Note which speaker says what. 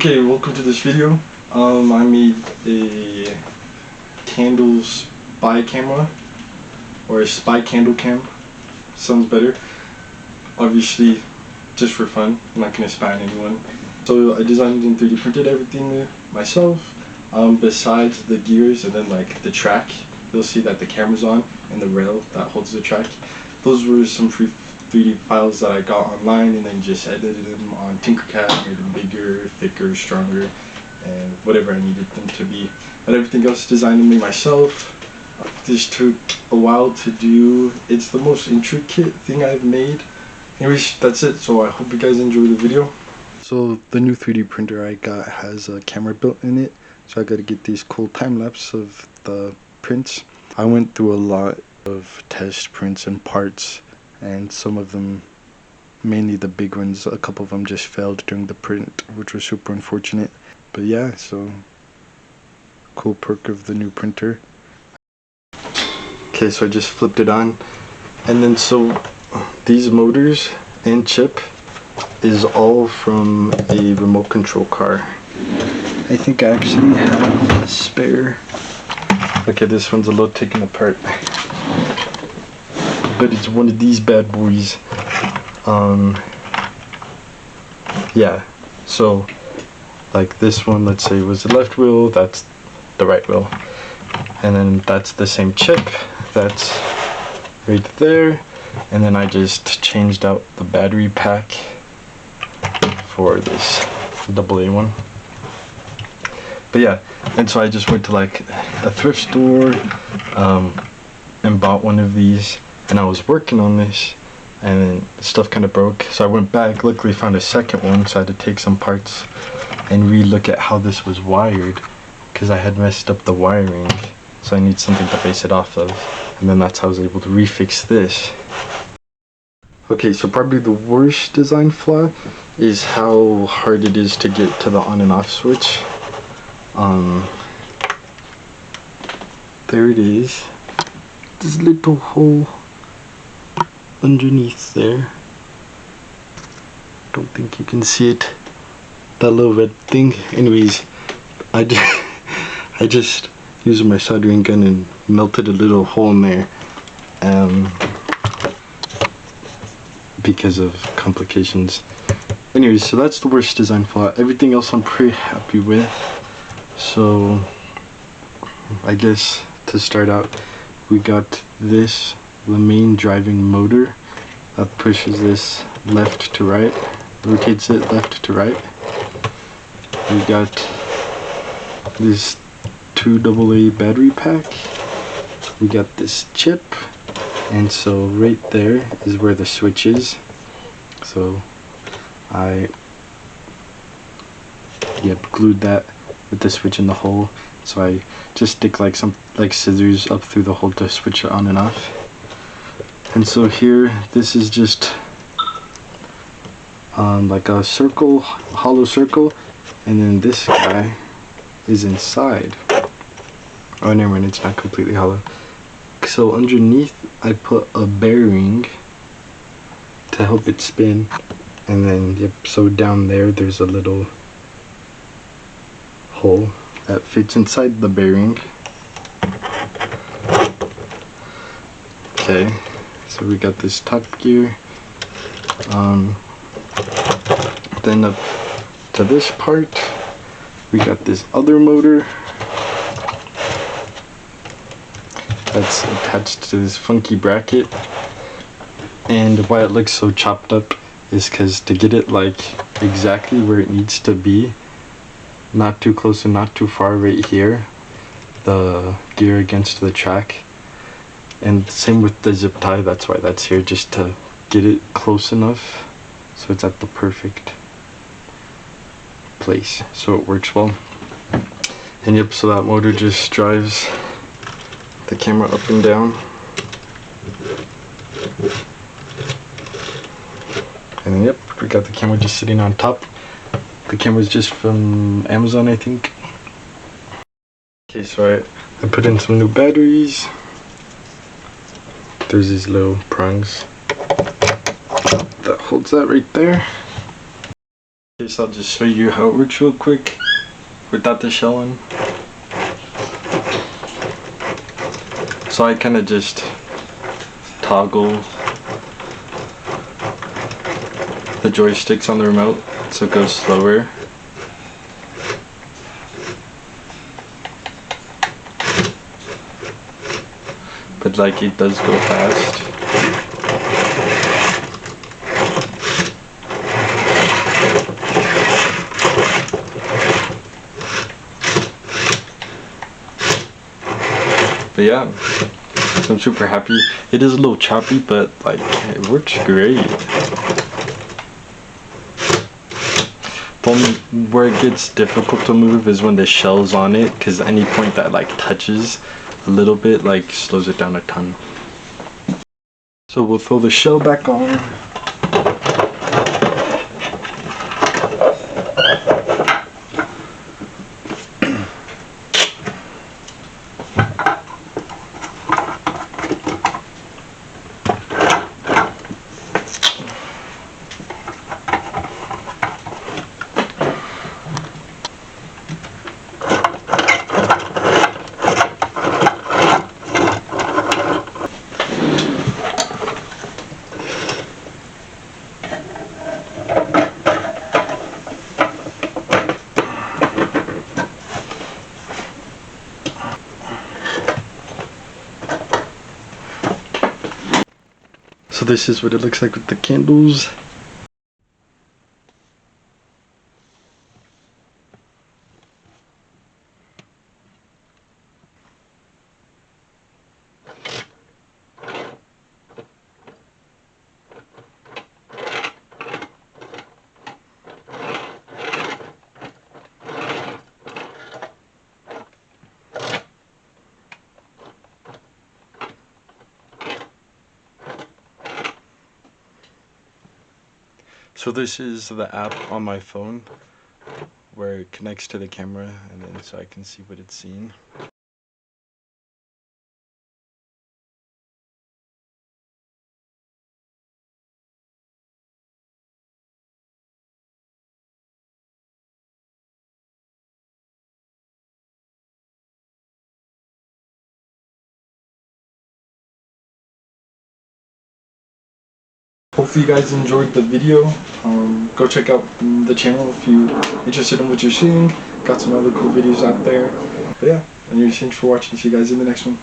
Speaker 1: Okay, welcome to this video. I made a candle spy camera, or a spy candle cam. Sounds better. Obviously, just for fun. I'm not gonna spy on anyone. So I designed and 3D printed everything myself. Besides the gears and then like the track, you'll see that the camera's on and the rail that holds the track. Those were some free 3D files that I got online and then just edited them on Tinkercad, made them bigger, thicker, stronger, and whatever I needed them to be. But everything else designed and made myself. This took a while to do. It's the most intricate thing I've made. Anyways, that's it. So I hope you guys enjoy the video. So the new 3D printer I got has a camera built in it. So I got to get these cool time lapse of the prints. I went through a lot of test prints and parts, and some of them, mainly the big ones, a couple of them just failed during the print, which was super unfortunate. But yeah, so cool perk of the new printer. Okay, so I just flipped it on, and then so these motors and chip is all from a remote control car. I think I actually have a spare. Okay, this one's a little taken apart, but it's one of these bad boys. Yeah, so like this one, let's say, was the left wheel, that's the right wheel, and then that's the same chip that's right there, and then I just changed out the battery pack for this AA one. But yeah, and so I just went to like a thrift store and bought one of these, and I was working on this and then stuff kind of broke, so I went back, luckily found a second one, so I had to take some parts and re-look at how this was wired, because I had messed up the wiring, so I need something to base it off of, and then that's how I was able to refix this. Okay, so probably the worst design flaw is how hard it is to get to the on and off switch. There it is. This little hole underneath there. Don't think you can see it. That little red thing. Anyways, I just used my soldering gun and melted a little hole in there. Because of complications. Anyways, so that's the worst design flaw. Everything else I'm pretty happy with. So I guess to start out, we got this, the main driving motor that pushes this left to right, rotates it left to right. We got this 2 AA battery pack. We got this chip, and so right there is where the switch is. So I glued that with the switch in the hole, so I just stick like some scissors up through the hole to switch it on and off. And so here, this is just like a circle, hollow circle, and then this guy is inside. Oh, never mind, it's not completely hollow. So underneath I put a bearing to help it spin, and then so down there's a little hole that fits inside the bearing. Okay, so we got this top gear, then up to this part we got this other motor that's attached to this funky bracket. And why it looks so chopped up is because to get it like exactly where it needs to be, not too close and not too far right here, the gear against the track, and same with the zip tie, that's why that's here, just to get it close enough so it's at the perfect place so it works well. And so that motor just drives the camera up and down, and then we got the camera just sitting on top. The camera's just from Amazon, I think. Okay, so I put in some new batteries. There's these little prongs that holds that right there. Okay, so I'll just show you how it works real quick without the shell in. So I kind of just toggle the joysticks on the remote so it goes slower. But like it does go fast. But yeah, so I'm super happy. It is a little choppy, but like it works great. The only where it gets difficult to move is when the shell's on it, because any point that like touches a little bit like slows it down a ton. So we'll throw the shell back on. So this is what it looks like with the candles. So this is the app on my phone where it connects to the camera, and then so I can see what it's seeing. Hopefully you guys enjoyed the video. Go check out the channel if you're interested in what you're seeing. Got some other cool videos out there. But yeah, and thanks for watching. See you guys in the next one.